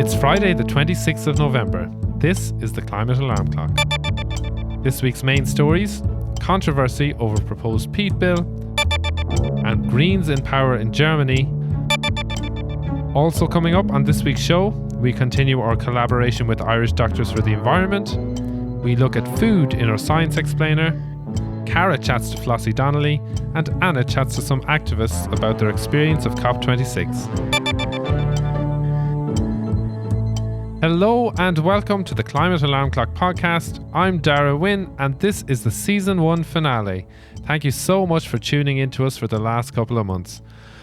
It's Friday the 26th of November. This is the Climate Alarm Clock. This week's main stories: controversy over proposed Peat bill, and Greens in power in Germany. Also coming up on this week's show, we continue our collaboration with Irish Doctors for the Environment. We look at food in our Science Explainer. Cara chats to Flossie Donnelly, and Anna chats to some activists about their experience of COP26. Hello and welcome to the Climate Alarm Clock podcast. I'm Darragh Wynne and this is the Season 1 finale. Thank you so much for tuning in to us for the last couple of months.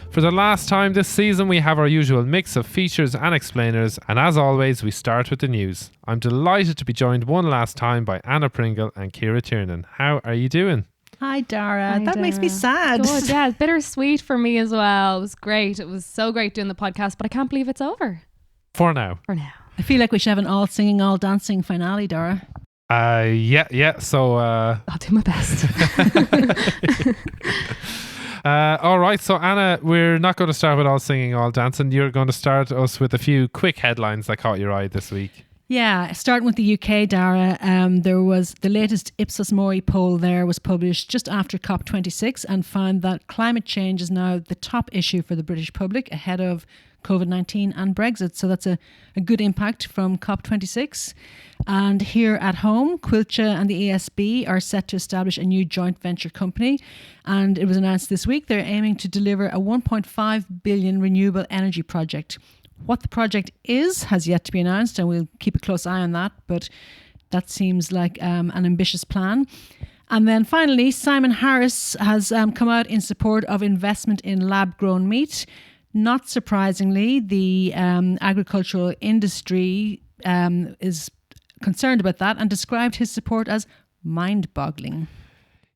For the last time this season, we have our usual mix of features and explainers, and as always, we start with the news. I'm delighted to be joined one last time by Anna Pringle and Ciara Tiernan. How are you doing? Hi, Darragh. That makes me sad. Good, yeah, bittersweet for me as well. It was great. It was so great doing the podcast, but I can't believe it's over. For now. I feel like we should have an all singing, all dancing finale, Darragh. Yeah. So I'll do my best. All right, so Anna, we're not going to start with all singing, all dancing. You're going to start us with a few quick headlines that caught your eye this week. Yeah, starting with the UK, Darragh, there was the latest Ipsos Mori poll there was published just after COP26 and found that climate change is now the top issue for the British public ahead of COVID-19 and Brexit. So that's a good impact from COP26. And here at home, Quilcha and the ASB are set to establish a new joint venture company. And it was announced this week they're aiming to deliver a 1.5 billion renewable energy project. What the project is has yet to be announced, and we'll keep a close eye on that. But that seems like an ambitious plan. And then finally, Simon Harris has come out in support of investment in lab-grown meat. Not surprisingly, the agricultural industry is concerned about that and described his support as mind-boggling.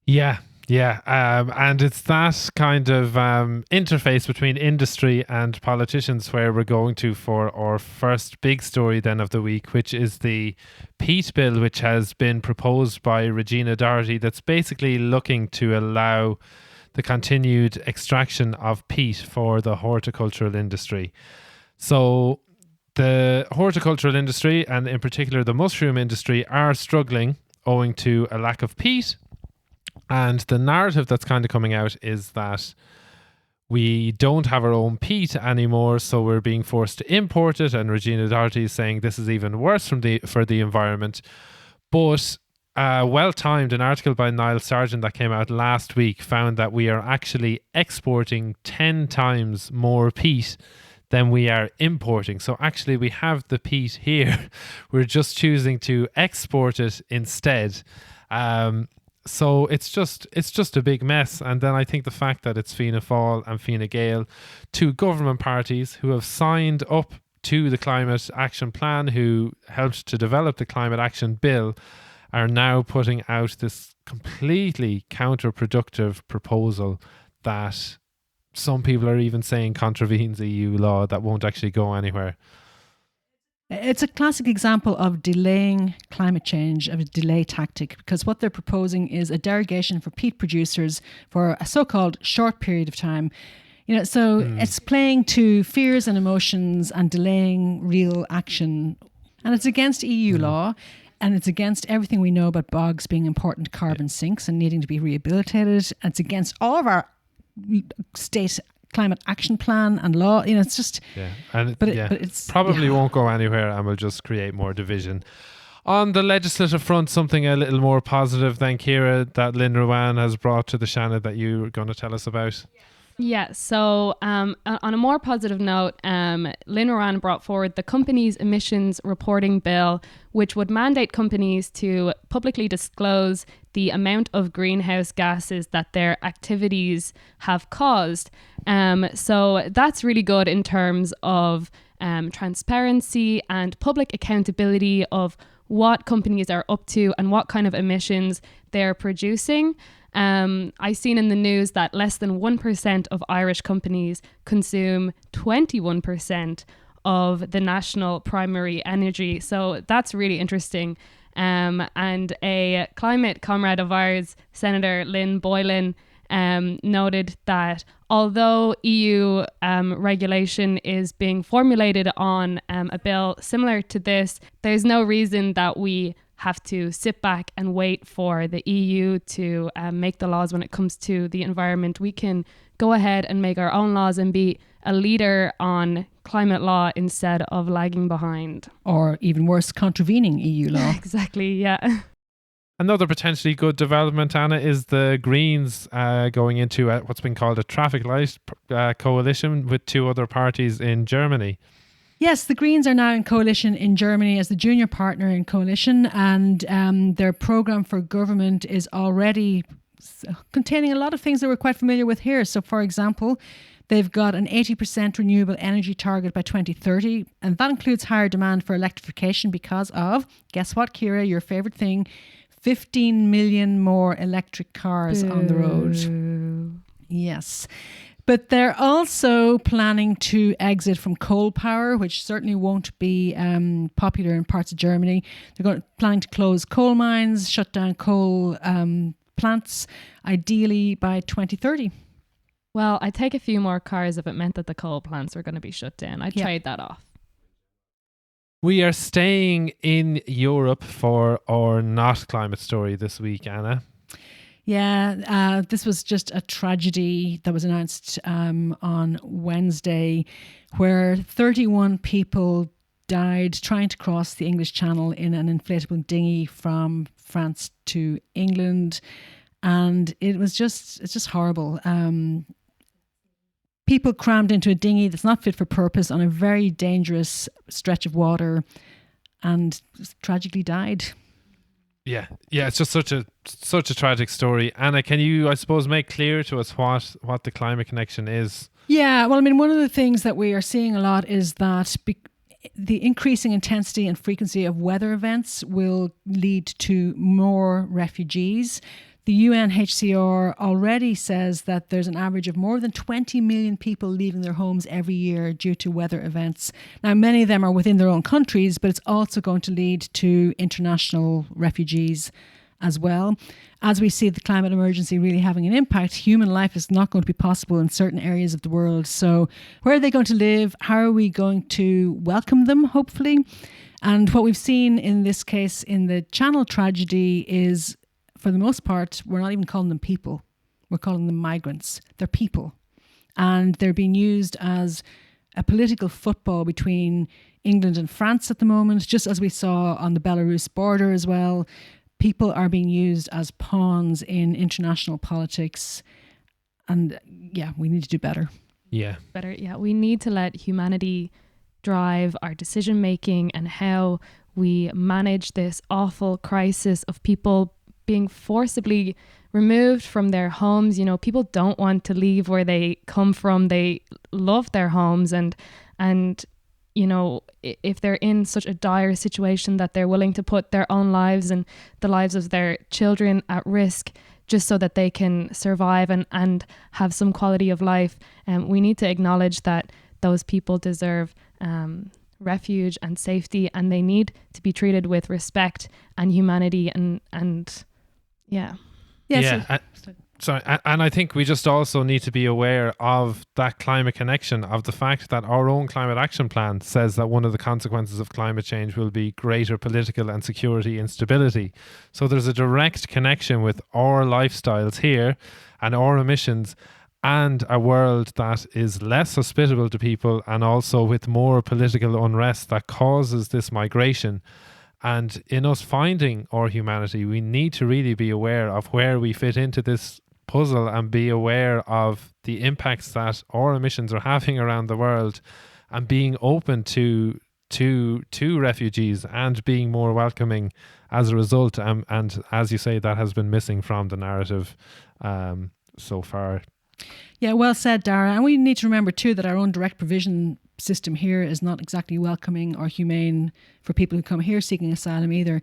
Yeah. And it's that kind of interface between industry and politicians where we're going to for our first big story then of the week, which is the Peat bill, which has been proposed by Regina Doherty, that's basically looking to allow the continued extraction of peat for the horticultural industry. So the horticultural industry, and in particular the mushroom industry, are struggling owing to a lack of peat. And the narrative that's kind of coming out is that we don't have our own peat anymore, so we're being forced to import it. And Regina Doherty is saying this is even worse for the environment. But well-timed, an article by Niall Sargent that came out last week found that we are actually exporting 10 times more peat than we are importing. So actually we have the peat here. We're just choosing to export it instead. So it's just a big mess. And then I think the fact that it's Fianna Fáil and Fine Gael, two government parties who have signed up to the Climate Action Plan, who helped to develop the Climate Action Bill, are now putting out this completely counterproductive proposal that some people are even saying contravenes EU law, that won't actually go anywhere. It's a classic example of delaying climate change, of a delay tactic, because what they're proposing is a derogation for peat producers for a so-called short period of time. It's playing to fears and emotions and delaying real action. And it's against EU law. And it's against everything we know about bogs being important carbon sinks and needing to be rehabilitated. And it's against all of our state climate action plan and law. It's just... Yeah. But it's probably won't go anywhere and will just create more division. On the legislative front, something a little more positive than Ciara that Lynn Ruane has brought to the Shannon that you were going to tell us about. Yeah, so on a more positive note, Lynn Ruane brought forward the Companies Emissions Reporting Bill, which would mandate companies to publicly disclose the amount of greenhouse gases that their activities have caused. So that's really good in terms of transparency and public accountability of what companies are up to and what kind of emissions they're producing. I seen in the news that less than 1% of Irish companies consume 21% of the national primary energy. So that's really interesting. And a climate comrade of ours, Senator Lynn Boylan, noted that although EU regulation is being formulated on a bill similar to this, there's no reason that we have to sit back and wait for the EU to make the laws when it comes to the environment. We can go ahead and make our own laws and be a leader on climate law instead of lagging behind. Or even worse, contravening EU law. Exactly, yeah. Another potentially good development, Anna, is the Greens going into what's been called a traffic light coalition with two other parties in Germany. Yes, the Greens are now in coalition in Germany as the junior partner in coalition, and their programme for government is already containing a lot of things that we're quite familiar with here. So, for example, they've got an 80% renewable energy target by 2030, and that includes higher demand for electrification because of, guess what, Ciara, your favourite thing, 15 million more electric cars on the road. Yes. But they're also planning to exit from coal power, which certainly won't be popular in parts of Germany. They're planning to close coal mines, shut down coal plants, ideally by 2030. Well, I'd take a few more cars if it meant that the coal plants were going to be shut down. I'd trade that off. We are staying in Europe for our not climate story this week, Anna. Yeah, this was just a tragedy that was announced on Wednesday where 31 people died trying to cross the English Channel in an inflatable dinghy from France to England. And it's just horrible. People crammed into a dinghy that's not fit for purpose on a very dangerous stretch of water and tragically died. Yeah, it's just such a tragic story. Anna, can you, I suppose, make clear to us what the climate connection is? Yeah, well, I mean, one of the things that we are seeing a lot is that the increasing intensity and frequency of weather events will lead to more refugees. The UNHCR already says that there's an average of more than 20 million people leaving their homes every year due to weather events. Now, many of them are within their own countries, but it's also going to lead to international refugees as well. As we see the climate emergency really having an impact, human life is not going to be possible in certain areas of the world. So where are they going to live? How are we going to welcome them, hopefully? And what we've seen in this case in the Channel tragedy is, for the most part, we're not even calling them people. We're calling them migrants. They're people. And they're being used as a political football between England and France at the moment, just as we saw on the Belarus border as well. People are being used as pawns in international politics. And yeah, we need to do better. Yeah. Better, yeah. We need to let humanity drive our decision making and how we manage this awful crisis of people being forcibly removed from their homes. You know, people don't want to leave where they come from. They love their homes and you know, if they're in such a dire situation that they're willing to put their own lives and the lives of their children at risk just so that they can survive and have some quality of life. We need to acknowledge that those people deserve refuge and safety, and they need to be treated with respect and humanity and yeah. Sorry, and I think we just also need to be aware of that climate connection, of the fact that our own climate action plan says that one of the consequences of climate change will be greater political and security instability. So there's a direct connection with our lifestyles here and our emissions and a world that is less hospitable to people, and also with more political unrest that causes this migration. And in us finding our humanity, we need to really be aware of where we fit into this puzzle and be aware of the impacts that our emissions are having around the world, and being open to refugees and being more welcoming as a result. And as you say, that has been missing from the narrative so far. Yeah, well said, Darragh. And we need to remember too that our own direct provision system here is not exactly welcoming or humane for people who come here seeking asylum either.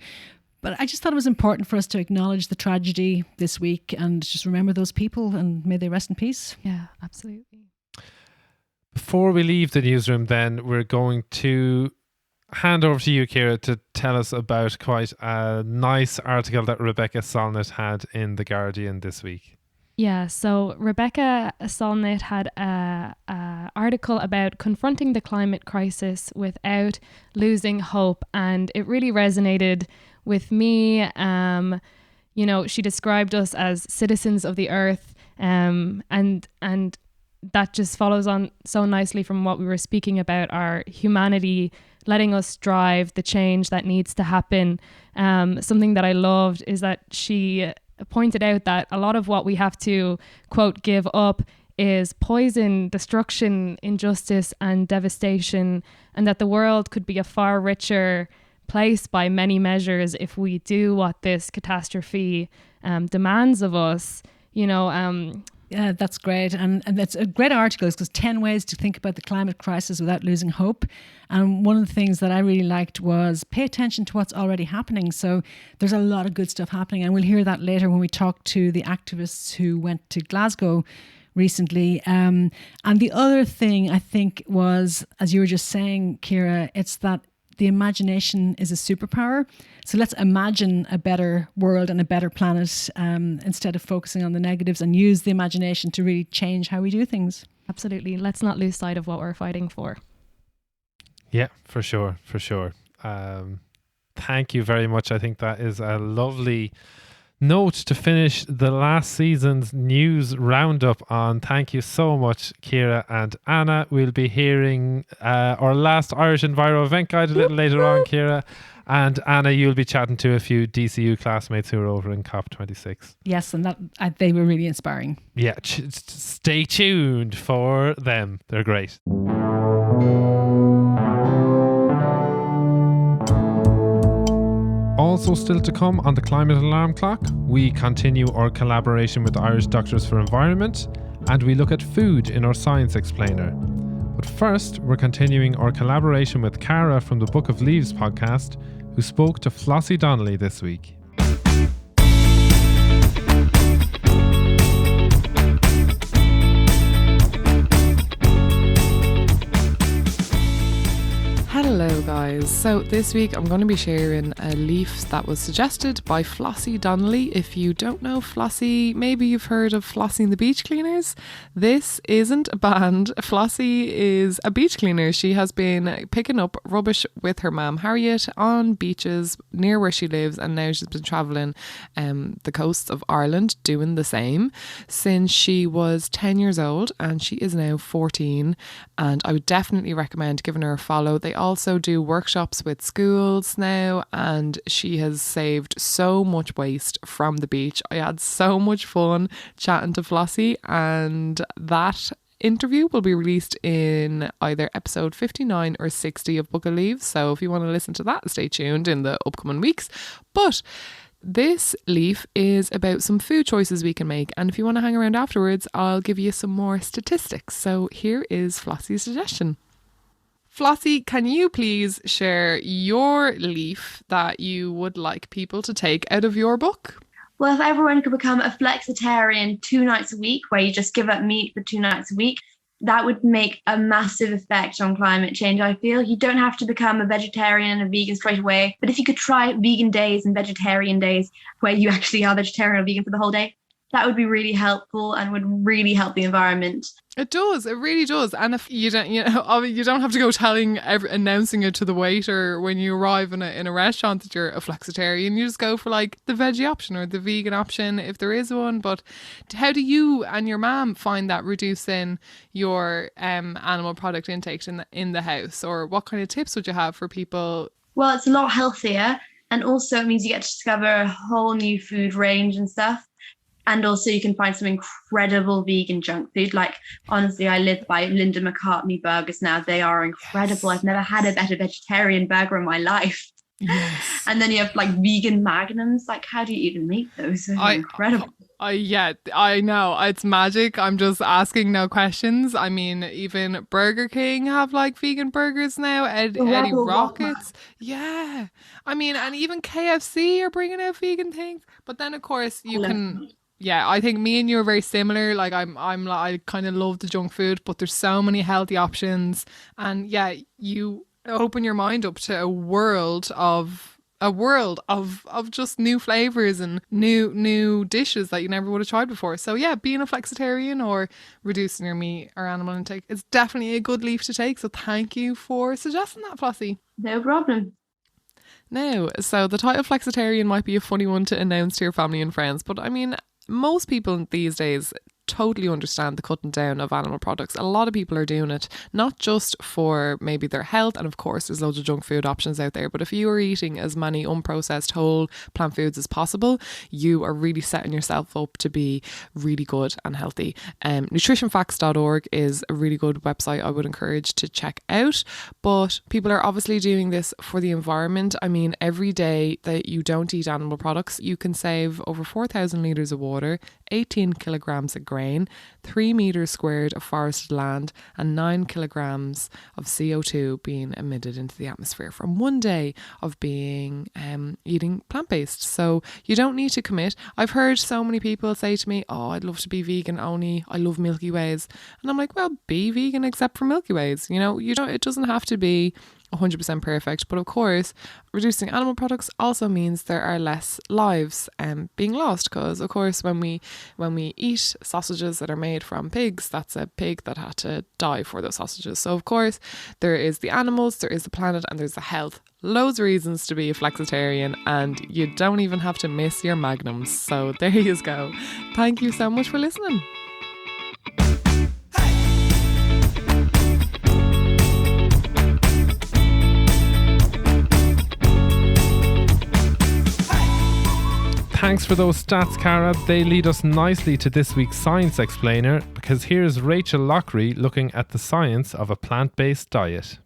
But I just thought it was important for us to acknowledge the tragedy this week and just remember those people, and may they rest in peace. Yeah, absolutely. Before we leave the newsroom then, we're going to hand over to you, Ciara, to tell us about quite a nice article that Rebecca Solnit had in The Guardian this week. Yeah, so Rebecca Solnit had a article about confronting the climate crisis without losing hope, and it really resonated with me. She described us as citizens of the earth, and that just follows on so nicely from what we were speaking about, our humanity letting us drive the change that needs to happen. Something that I loved is that she pointed out that a lot of what we have to, quote, give up is poison, destruction, injustice and devastation, and that the world could be a far richer place by many measures if we do what this catastrophe demands of us. Yeah, that's great. And that's a great article because 10 ways to think about the climate crisis without losing hope. And one of the things that I really liked was pay attention to what's already happening. So there's a lot of good stuff happening. And we'll hear that later when we talk to the activists who went to Glasgow recently. And the other thing I think was, as you were just saying, Ciara, it's that the imagination is a superpower. So let's imagine a better world and a better planet instead of focusing on the negatives, and use the imagination to really change how we do things. Absolutely. Let's not lose sight of what we're fighting for. Yeah, for sure. Thank you very much. I think that is a lovely note to finish the last season's news roundup on. Thank you so much, Ciara and Anna. We'll be hearing our last Irish Enviro Event guide a little later on, Ciara. And Anna, you'll be chatting to a few DCU classmates who are over in COP26. Yes, and that they were really inspiring. Yeah, stay tuned for them. They're great. Also still to come on the Climate Alarm Clock, we continue our collaboration with the Irish Doctors for Environment, and we look at food in our Science Explainer. But first, we're continuing our collaboration with Cara from the Book of Leaves podcast, who spoke to Flossie Donnelly this week. Hello guys, so this week I'm going to be sharing a leaf that was suggested by Flossie Donnelly. If you don't know Flossie, maybe you've heard of Flossie and the Beach Cleaners. This isn't a band. Flossie is a beach cleaner. She has been picking up rubbish with her mum Harriet on beaches near where she lives, and now she's been travelling the coasts of Ireland doing the same since she was 10 years old, and she is now 14, and I would definitely recommend giving her a follow. They also do workshops with schools now, and she has saved so much waste from the beach. I had so much fun chatting to Flossie, and that interview will be released in either episode 59 or 60 of Book of Leaves. So if you want to listen to that, stay tuned in the upcoming weeks. But this leaf is about some food choices we can make, and if you want to hang around afterwards, I'll give you some more statistics. So here is Flossie's suggestion. Flossie, can you please share your leaf that you would like people to take out of your book? Well, if everyone could become a flexitarian 2 nights a week, where you just give up meat for 2 nights a week, that would make a massive effect on climate change, I feel. You don't have to become a vegetarian and a vegan straight away, but if you could try vegan days and vegetarian days where you actually are vegetarian or vegan for the whole day, that would be really helpful and would really help the environment. It does, it really does. And if you don't, you don't have to go announcing it to the waiter when you arrive in a restaurant that you're a flexitarian. You just go for like the veggie option or the vegan option if there is one. But how do you and your mum find that reducing your animal product intake in the house? Or what kind of tips would you have for people? Well, it's a lot healthier, and also it means you get to discover a whole new food range and stuff. And also you can find some incredible vegan junk food. Like, honestly, I live by Linda McCartney burgers now. They are incredible. Yes. I've never had a better vegetarian burger in my life. Yes. And then you have like vegan magnums. Like, how do you even make those? They're incredible. Yeah, I know. It's magic. I'm just asking no questions. I mean, even Burger King have like vegan burgers now. Eddie Rockets. Yeah. I mean, and even KFC are bringing out vegan things. But then, of course, you can... Yeah, I think me and you are very similar. Like I kind of love the junk food, but there's so many healthy options. And yeah, you open your mind up to a world of a world of just new flavors and new dishes that you never would have tried before. So yeah, being a flexitarian or reducing your meat or animal intake is definitely a good leaf to take. So thank you for suggesting that, Flossie. No problem. Now, so the title flexitarian might be a funny one to announce to your family and friends, but I mean, most people these days totally understand the cutting down of animal products. A lot of people are doing it, not just for maybe their health, and of course there's loads of junk food options out there, but if you are eating as many unprocessed whole plant foods as possible, you are really setting yourself up to be really good and healthy. Nutritionfacts.org is a really good website I would encourage to check out, but people are obviously doing this for the environment. I mean, every day that you don't eat animal products, you can save over 4,000 litres of water, 18 kilograms of grain, 3 meters squared of forested land, and 9 kilograms of CO2 being emitted into the atmosphere from one day of being eating plant-based. So you don't need to commit. I've heard so many people say to me, oh, I'd love to be vegan, only I love Milky Ways. And I'm like, well, be vegan except for Milky Ways. You know, it doesn't have to be 100% perfect, but of course reducing animal products also means there are less lives being lost, because of course when we eat sausages that are made from pigs, that's a pig that had to die for those sausages. So of course there is the animals, there is the planet, and there's the health. Loads of reasons to be a flexitarian, and you don't even have to miss your magnums. So there you go. Thank you so much for listening. Thanks for those stats, Cara. They lead us nicely to this week's Science Explainer, because here's Rachel Lockery looking at the science of a plant-based diet.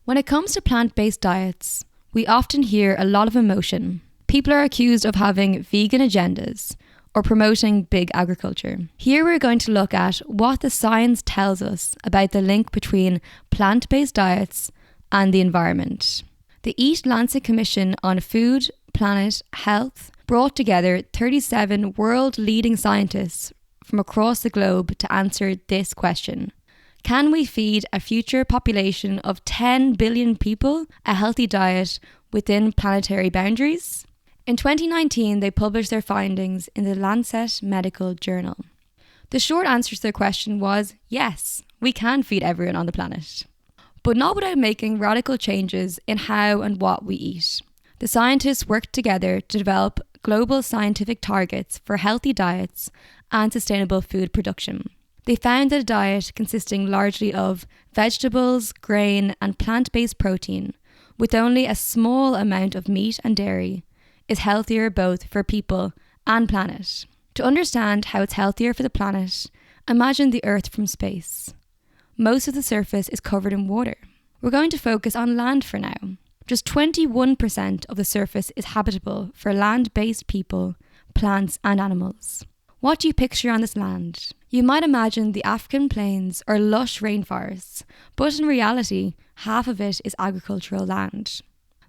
When it comes to plant-based diets, we often hear a lot of emotion. People are accused of having vegan agendas or promoting big agriculture. Here we're going to look at what the science tells us about the link between plant-based diets and the environment. The Eat Lancet Commission on Food, Planet, Health brought together 37 world-leading scientists from across the globe to answer this question. Can we feed a future population of 10 billion people a healthy diet within planetary boundaries? In 2019, they published their findings in the Lancet Medical Journal. The short answer to their question was yes, we can feed everyone on the planet. But not without making radical changes in how and what we eat. The scientists worked together to develop global scientific targets for healthy diets and sustainable food production. They found that a diet consisting largely of vegetables, grain, and plant-based protein, with only a small amount of meat and dairy, is healthier both for people and planet. To understand how it's healthier for the planet, imagine the Earth from space. Most of the surface is covered in water. We're going to focus on land for now. Just 21% of the surface is habitable for land-based people, plants and animals. What do you picture on this land? You might imagine the African plains or lush rainforests, but in reality, half of it is agricultural land.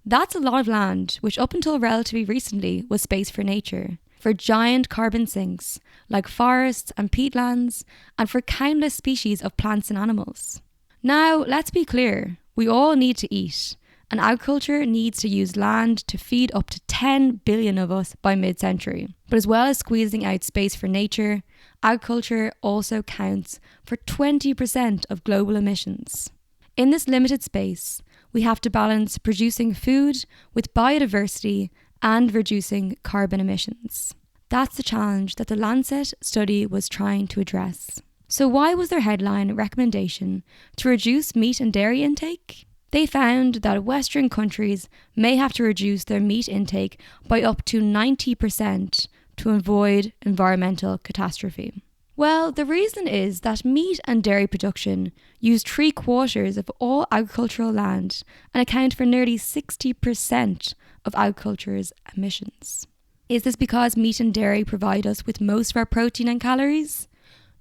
That's a lot of land, which up until relatively recently was space for nature, for giant carbon sinks like forests and peatlands, and for countless species of plants and animals. Now, let's be clear, we all need to eat, and agriculture needs to use land to feed up to 10 billion of us by mid-century. But as well as squeezing out space for nature, agriculture also counts for 20% of global emissions. In this limited space, we have to balance producing food with biodiversity and reducing carbon emissions. That's the challenge that the Lancet study was trying to address. So why was their headline recommendation to reduce meat and dairy intake? They found that Western countries may have to reduce their meat intake by up to 90% to avoid environmental catastrophe. Well, the reason is that meat and dairy production use 3/4 of all agricultural land and account for nearly 60% of agriculture's emissions. Is this because meat and dairy provide us with most of our protein and calories?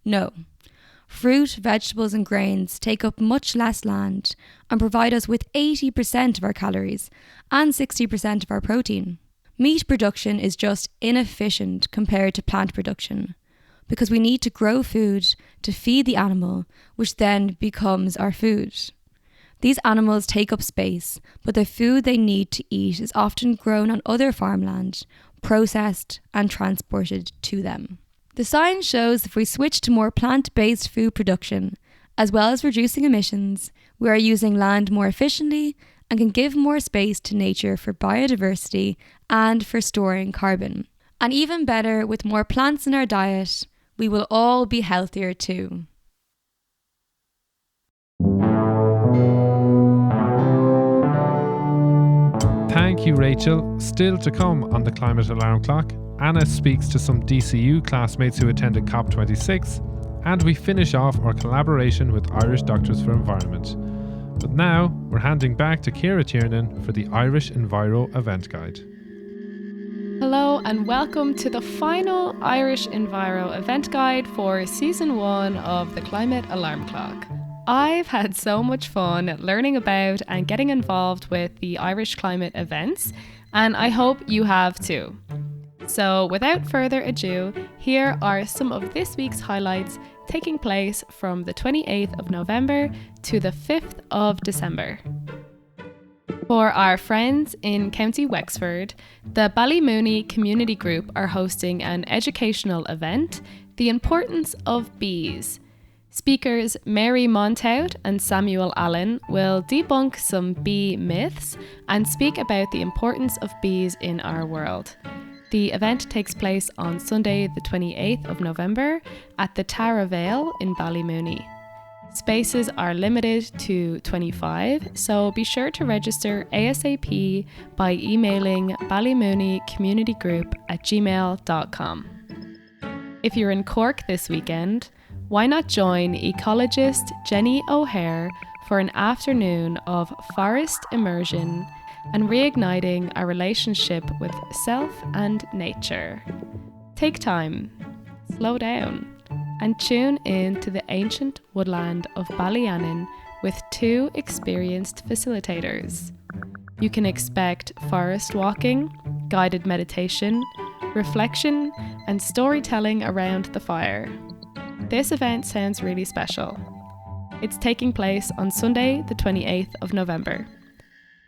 No. Fruit, vegetables and grains take up much less land and provide us with 80% of our calories and 60% of our protein. Meat production is just inefficient compared to plant production because we need to grow food to feed the animal, which then becomes our food. These animals take up space, but the food they need to eat is often grown on other farmland, processed and transported to them. The science shows if we switch to more plant-based food production, as well as reducing emissions, we are using land more efficiently and can give more space to nature for biodiversity and for storing carbon. And even better, with more plants in our diet, we will all be healthier too. Thank you, Rachel. Still to come on the Climate Alarm Clock, Anna speaks to some DCU classmates who attended COP26, and we finish off our collaboration with Irish Doctors for Environment. But now, we're handing back to Ciara Tiernan for the Irish Enviro Event Guide. Hello and welcome to the final Irish Enviro Event Guide for Season 1 of the Climate Alarm Clock. I've had so much fun learning about and getting involved with the Irish climate events, and I hope you have too. So without further ado, here are some of this week's highlights taking place from the 28th of November to the 5th of December. For our friends in County Wexford, the Ballymoney Community Group are hosting an educational event, The Importance of Bees. Speakers Mary Montout and Samuel Allen will debunk some bee myths and speak about the importance of bees in our world. The event takes place on Sunday the 28th of November at the Turra Vale in Ballymoney. Spaces are limited to 25, so be sure to register ASAP by emailing ballymoneycommunitygroup@gmail.com. If you're in Cork this weekend, why not join ecologist Jenny O'Hare for an afternoon of forest immersion and reigniting a relationship with self and nature. Take time, slow down, and tune in to the ancient woodland of Ballymoney with 2 experienced facilitators. You can expect forest walking, guided meditation, reflection, and storytelling around the fire. This event sounds really special. It's taking place on Sunday, the 28th of November.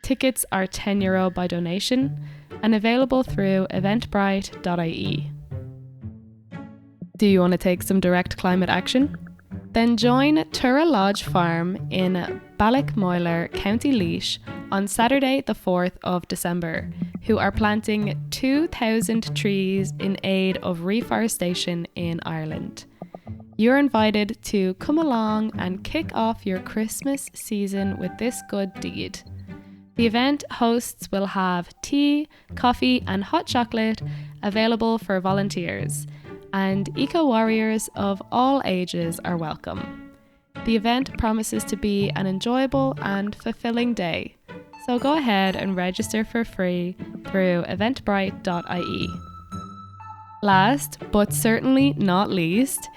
Tickets are €10 by donation and available through eventbrite.ie. Do you want to take some direct climate action? Then join Turra Lodge Farm in Ballynacorra, County Laois on Saturday, the 4th of December, who are planting 2,000 trees in aid of reforestation in Ireland. You're invited to come along and kick off your Christmas season with this good deed. The event hosts will have tea, coffee, and hot chocolate available for volunteers, and eco-warriors of all ages are welcome. The event promises to be an enjoyable and fulfilling day, so go ahead and register for free through eventbrite.ie. Last, but certainly not least,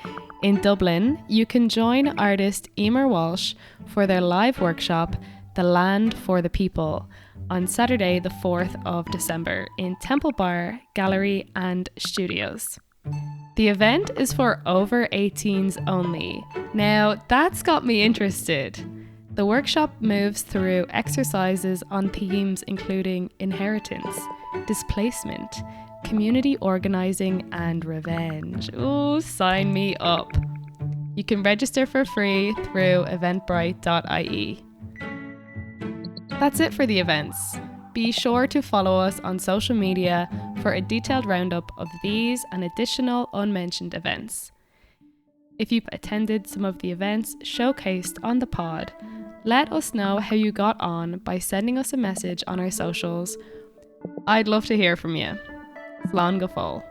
in Dublin, you can join artist Eimear Walshe for their live workshop, The Land for the People, on Saturday the 4th of December in Temple Bar, Gallery and Studios. The event is for over 18s only. Now, that's got me interested. The workshop moves through exercises on themes including inheritance, displacement, community organising and revenge. Ooh, sign me up. You can register for free through eventbrite.ie. That's it for the events. Be sure to follow us on social media for a detailed roundup of these and additional unmentioned events. If you've attended some of the events showcased on the pod, let us know how you got on by sending us a message on our socials. I'd love to hear from you. Slán go fóill.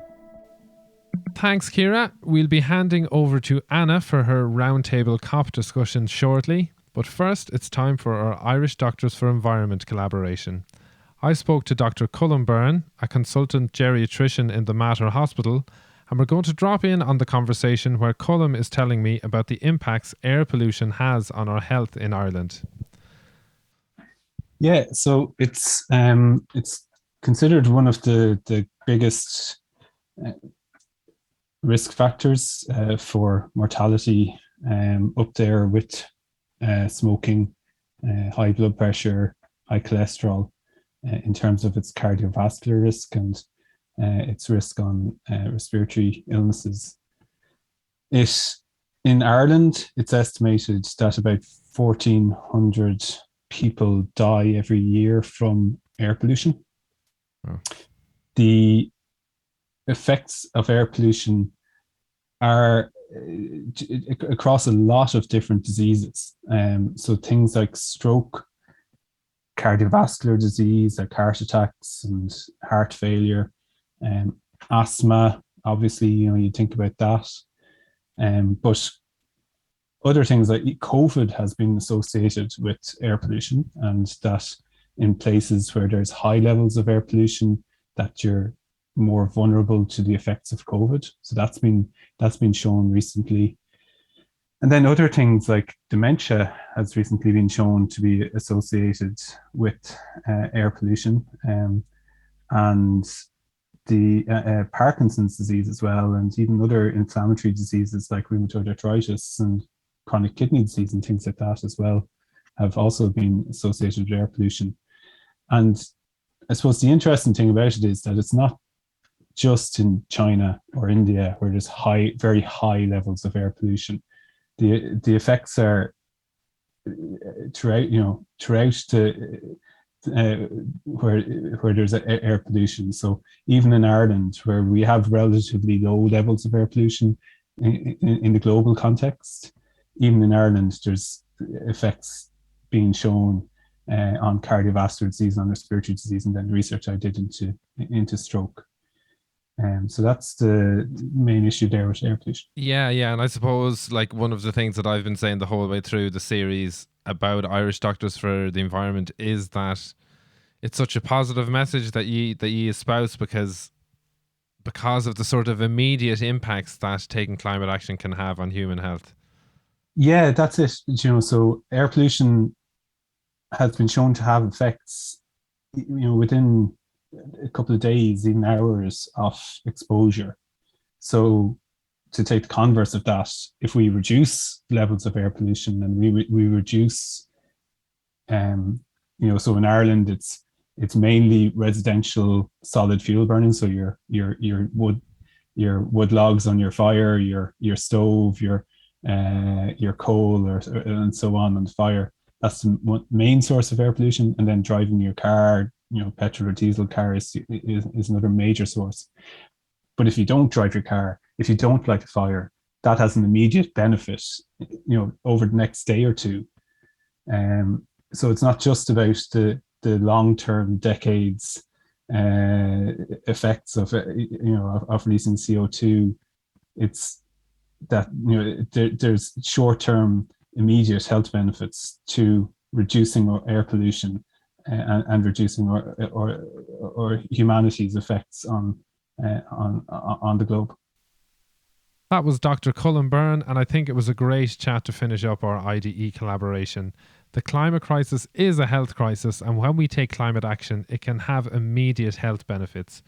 Thanks, Ciara. We'll be handing over to Anna for her roundtable COP discussion shortly. But first, it's time for our Irish Doctors for Environment collaboration. I spoke to Dr. Colm Byrne, a consultant geriatrician in the Mater Hospital, and we're going to drop in on the conversation where Colm is telling me about the impacts air pollution has on our health in Ireland. Yeah, so it's considered one of the biggest risk factors for mortality, up there with smoking, high blood pressure, high cholesterol, in terms of its cardiovascular risk and its risk on respiratory illnesses. In Ireland, it's estimated that about 1,400 people die every year from air pollution. Oh. The effects of air pollution are across a lot of different diseases. So things like stroke, cardiovascular disease, like heart attacks and heart failure, asthma, obviously, you think about that. But other things like COVID has been associated with air pollution, and that in places where there's high levels of air pollution, that you're more vulnerable to the effects of COVID. So that's been shown recently. And then other things like dementia has recently been shown to be associated with air pollution, and the Parkinson's disease as well, and even other inflammatory diseases like rheumatoid arthritis and chronic kidney disease and things like that as well have also been associated with air pollution. And I suppose the interesting thing about it is that it's not just in China or India where there's very high levels of air pollution. The effects are throughout the where there's air pollution. So even in Ireland, where we have relatively low levels of air pollution in the global context, even in Ireland, there's effects being shown on cardiovascular disease, on respiratory disease, and then the research I did into stroke. So that's the main issue there with air pollution. Yeah, and I suppose like one of the things that I've been saying the whole way through the series about Irish Doctors for the Environment is that it's such a positive message that you espouse because of the sort of immediate impacts that taking climate action can have on human health. Yeah, that's it. So air pollution has been shown to have effects, within a couple of days, even hours of exposure. So to take the converse of that, if we reduce levels of air pollution and we reduce, so in Ireland it's mainly residential solid fuel burning. So your wood logs on your fire, your stove, your coal, and so on the fire. That's the main source of air pollution, and then driving your car, petrol or diesel car is another major source. But if you don't drive your car, if you don't light a fire, that has an immediate benefit, over the next day or two. So it's not just about the long-term decades effects of releasing CO2. It's that there's short-term immediate health benefits to reducing air pollution and reducing or humanity's effects on the globe. That was Dr. Cullen Byrne, and I think it was a great chat to finish up our IDE collaboration. The climate crisis is a health crisis, and when we take climate action, it can have immediate health benefits.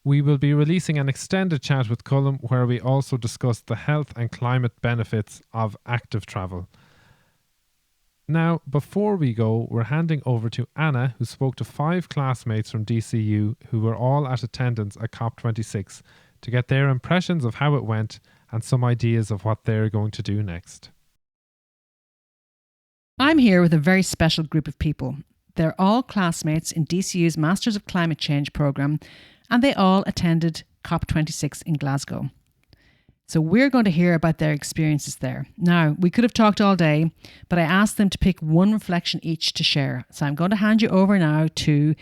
We will be releasing an extended chat with Cullen where we also discuss the health and climate benefits of active travel. Now, before we go, we're handing over to Anna, who spoke to 5 classmates from DCU who were all at attendance at COP26 to get their impressions of how it went and some ideas of what they're going to do next. I'm here with a very special group of people. They're all classmates in DCU's Masters of Climate Change programme, and they all attended COP26 in Glasgow. So we're going to hear about their experiences there. Now, we could have talked all day, but I asked them to pick one reflection each to share. So I'm going to hand you over now to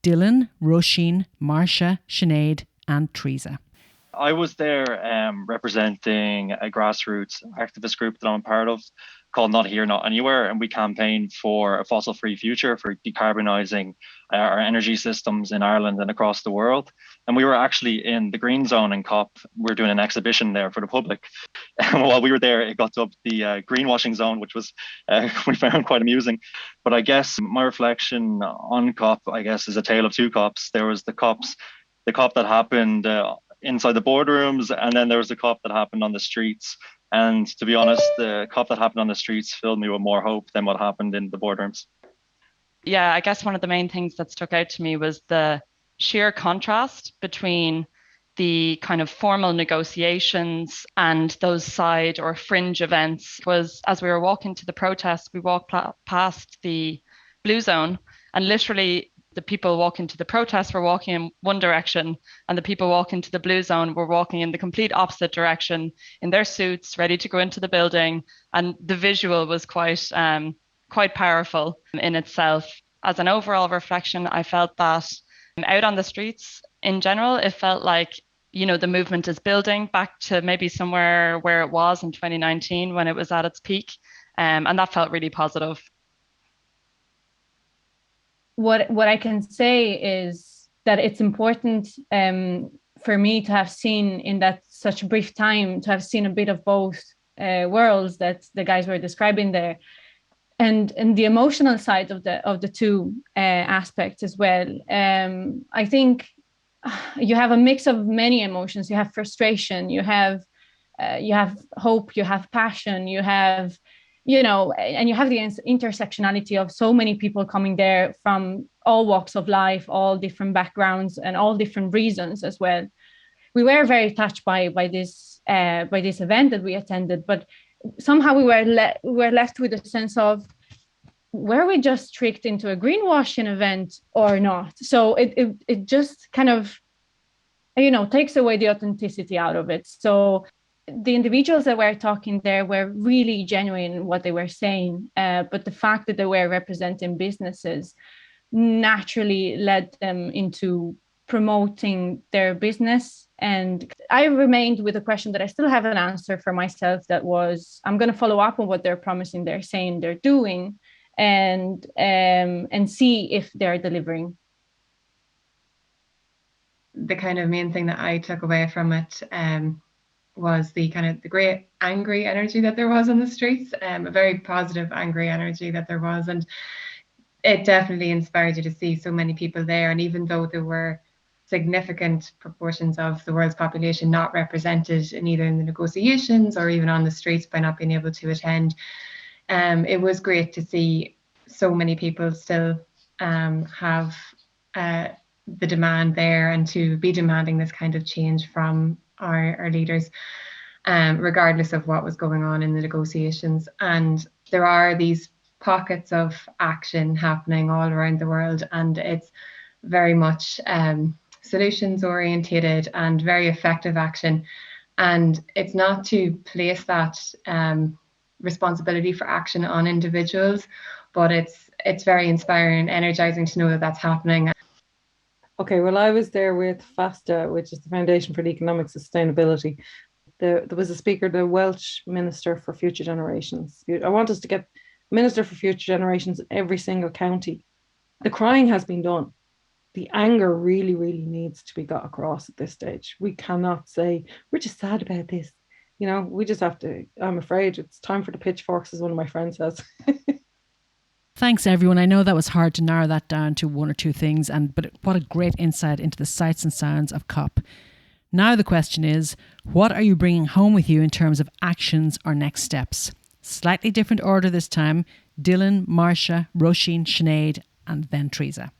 Dylan, Roisin, Marcia, Sinead and Teresa. I was there representing a grassroots activist group that I'm a part of called Not Here, Not Anywhere. And we campaigned for a fossil-free future, for decarbonising our energy systems in Ireland and across the world. And we were actually in the green zone in COP. We're doing an exhibition there for the public. And while we were there, it got up the greenwashing zone, which was we found quite amusing. But I guess my reflection on COP, is a tale of two COPs. There was the COP that happened inside the boardrooms, and then there was the COP that happened on the streets. And to be honest, the COP that happened on the streets filled me with more hope than what happened in the boardrooms. Yeah, I guess one of the main things that stuck out to me was the sheer contrast between the kind of formal negotiations and those side or fringe events. Was as we were walking to the protest, we walked past the blue zone, and literally the people walking to the protest were walking in one direction, and the people walking to the blue zone were walking in the complete opposite direction in their suits, ready to go into the building. And the visual was quite powerful in itself. As an overall reflection, I felt that out on the streets in general, it felt like, the movement is building back to maybe somewhere where it was in 2019 when it was at its peak. And that felt really positive. What I can say is that it's important for me to have seen in that such a brief time, to have seen a bit of both worlds that the guys were describing there. And the emotional side of the two aspects as well. I think you have a mix of many emotions. You have frustration, you have hope, you have passion, you have, and you have the intersectionality of so many people coming there from all walks of life, all different backgrounds, and all different reasons as well. We were very touched by this event that we attended, but somehow we were left with a sense of, were we just tricked into a greenwashing event or not? So it just kind of, takes away the authenticity out of it. So the individuals that were talking there were really genuine in what they were saying, but the fact that they were representing businesses naturally led them into promoting their business. And I remained with a question that I still have an answer for myself, that was, I'm going to follow up on what they're promising, they're saying, they're doing, and see if they're delivering. The kind of main thing that I took away from it was the great angry energy that there was on the streets, a very positive angry energy that there was, and it definitely inspired you to see so many people there. And even though there were significant proportions of the world's population not represented in either in the negotiations or even on the streets by not being able to attend, it was great to see so many people still have the demand there, and to be demanding this kind of change from our leaders, regardless of what was going on in the negotiations. And there are these pockets of action happening all around the world, and it's very much solutions orientated and very effective action. And it's not to place that responsibility for action on individuals, but it's very inspiring and energizing to know that that's happening. Okay, well, I was there with FASTA, which is the Foundation for Economic Sustainability. There was a speaker, the Welsh Minister for Future Generations. I want us to get Minister for Future Generations in every single county. The crying has been done. The anger really, really needs to be got across at this stage. We cannot say, we're just sad about this. We just have to, I'm afraid it's time for the pitchforks, as one of my friends says. Thanks, everyone. I know that was hard to narrow that down to one or two things, but what a great insight into the sights and sounds of COP. Now the question is, what are you bringing home with you in terms of actions or next steps? Slightly different order this time. Dylan, Marcia, Roisin, Sinead, and then Teresa.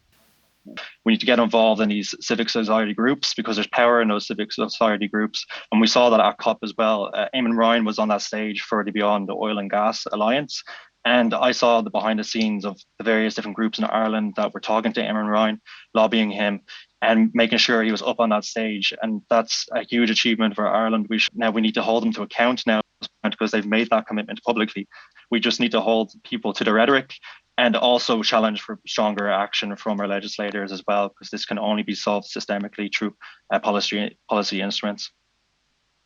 We need to get involved in these civic society groups, because there's power in those civic society groups. And we saw that at COP as well. Eamon Ryan was on that stage for the Beyond the Oil and Gas Alliance. And I saw the behind the scenes of the various different groups in Ireland that were talking to Eamon Ryan, lobbying him and making sure he was up on that stage. And that's a huge achievement for Ireland. We need to hold them to account now, because they've made that commitment publicly. We just need to hold people to the rhetoric, and also challenge for stronger action from our legislators as well, because this can only be solved systemically through policy instruments.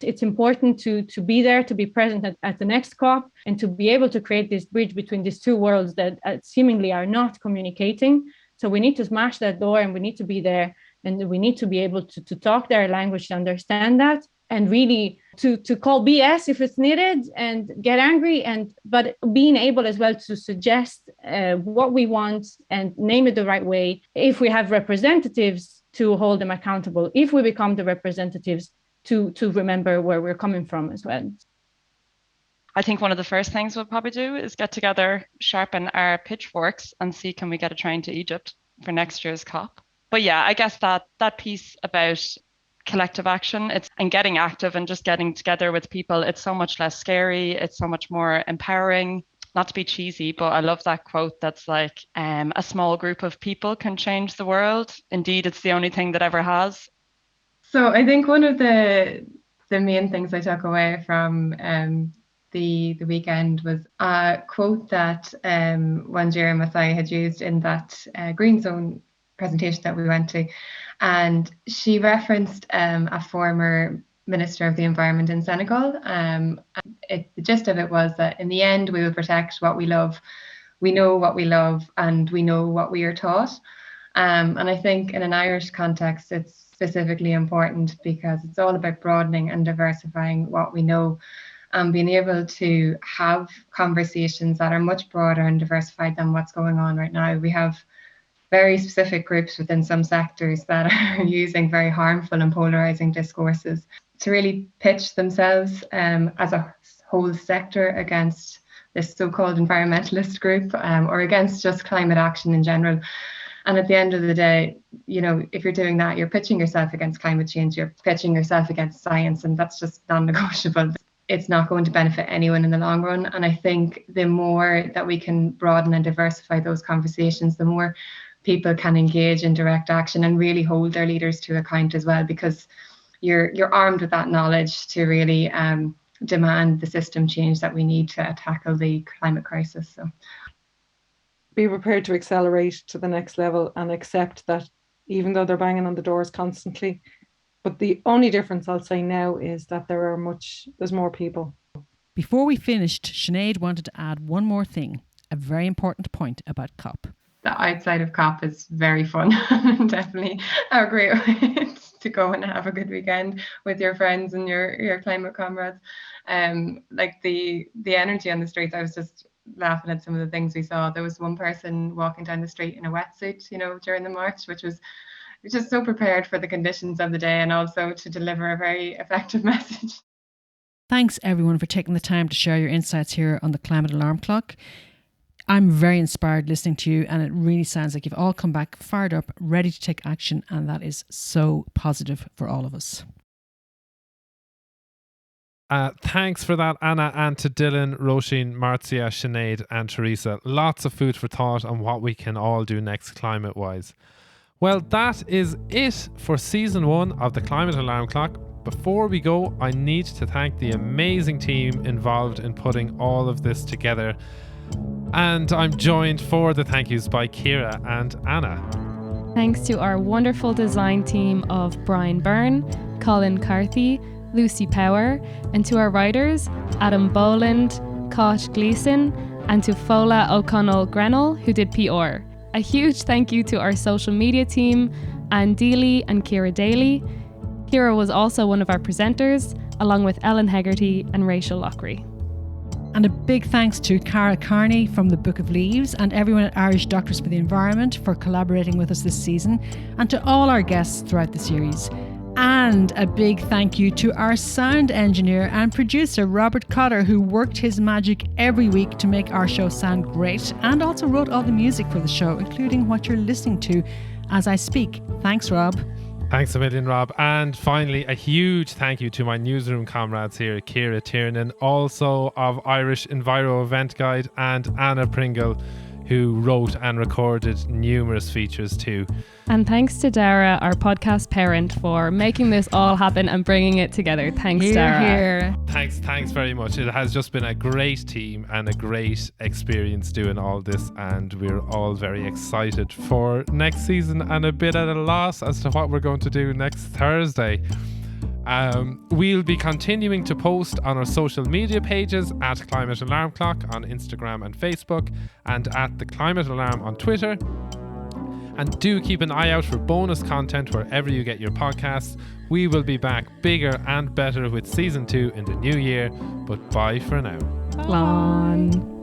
It's important to be there, to be present at the next COP, and to be able to create this bridge between these two worlds that seemingly are not communicating. So we need to smash that door, and we need to be there, and we need to be able to talk their language, to understand that, and really to call BS if it's needed and get angry, but being able as well to suggest what we want and name it the right way. If we have representatives, to hold them accountable. If we become the representatives, to remember where we're coming from as well. I think one of the first things we'll probably do is get together, sharpen our pitchforks, and see can we get a train to Egypt for next year's COP. But yeah, I guess that piece about collective action, and getting active and just getting together with people, it's so much less scary. It's so much more empowering. Not to be cheesy, but I love that quote that's like, a small group of people can change the world. Indeed, it's the only thing that ever has. So I think one of the main things I took away from the weekend was a quote that Wanjira Masai had used in that Green Zone presentation that we went to. And she referenced a former Minister of the Environment in Senegal. The gist of it was that in the end, we will protect what we love. We know what we love and we know what we are taught. And I think in an Irish context, it's specifically important because it's all about broadening and diversifying what we know and being able to have conversations that are much broader and diversified than what's going on right now. We have very specific groups within some sectors that are using very harmful and polarizing discourses to really pitch themselves as a whole sector against this so-called environmentalist group or against just climate action in general. And at the end of the day, if you're doing that, you're pitching yourself against climate change, you're pitching yourself against science, and that's just non-negotiable. It's not going to benefit anyone in the long run. And I think the more that we can broaden and diversify those conversations, the more people can engage in direct action and really hold their leaders to account as well, because you're armed with that knowledge to really demand the system change that we need to tackle the climate crisis. So be prepared to accelerate to the next level and accept that even though they're banging on the doors constantly, but the only difference I'll say now is that there's more people. Before we finished, Sinead wanted to add one more thing, a very important point about COP. The outside of COP is very fun. Definitely a great way to go and have a good weekend with your friends and your climate comrades. Like the energy on the streets, I was just laughing at some of the things we saw. There was one person walking down the street in a wetsuit, during the march, which was just so prepared for the conditions of the day and also to deliver a very effective message. Thanks everyone for taking the time to share your insights here on the Climate Alarm Clock. I'm very inspired listening to you, and it really sounds like you've all come back fired up, ready to take action, and that is so positive for all of us. Thanks for that, Anna, and to Dylan, Roisin, Marcia, Sinead and Teresa. Lots of food for thought on what we can all do next climate-wise. Well, that is it for season 1 of the Climate Alarm Clock. Before we go, I need to thank the amazing team involved in putting all of this together. And I'm joined for the thank yous by Ciara and Anna. Thanks to our wonderful design team of Brian Byrne, Colin Carthy, Lucy Power, and to our writers, Adam Boland, Kosh Gleeson, and to Fola O'Connell Grenell, who did PR. A huge thank you to our social media team, Anne Deely and Ciara Daly. Ciara was also one of our presenters, along with Ellen Hegarty and Rachel Lockery. And a big thanks to Cara Carney from the Book of Leaves and everyone at Irish Doctors for the Environment for collaborating with us this season, and to all our guests throughout the series. And a big thank you to our sound engineer and producer, Robert Cotter, who worked his magic every week to make our show sound great and also wrote all the music for the show, including what you're listening to as I speak. Thanks, Rob. Thanks a million, Rob. And finally, a huge thank you to my newsroom comrades here, Ciara Tiernan, also of Irish Enviro Event Guide, and Anna Pringle, who wrote and recorded numerous features too. And thanks to Darragh, our podcast parent, for making this all happen and bringing it together. Thanks, Darragh. Thanks very much. It has just been a great team and a great experience doing all this, and we're all very excited for next season and a bit at a loss as to what we're going to do next Thursday. We'll be continuing to post on our social media pages at Climate Alarm Clock on Instagram and Facebook, and at The Climate Alarm on Twitter. And do keep an eye out for bonus content wherever you get your podcasts. We will be back bigger and better with season 2 in the new year, but bye for now. Bye.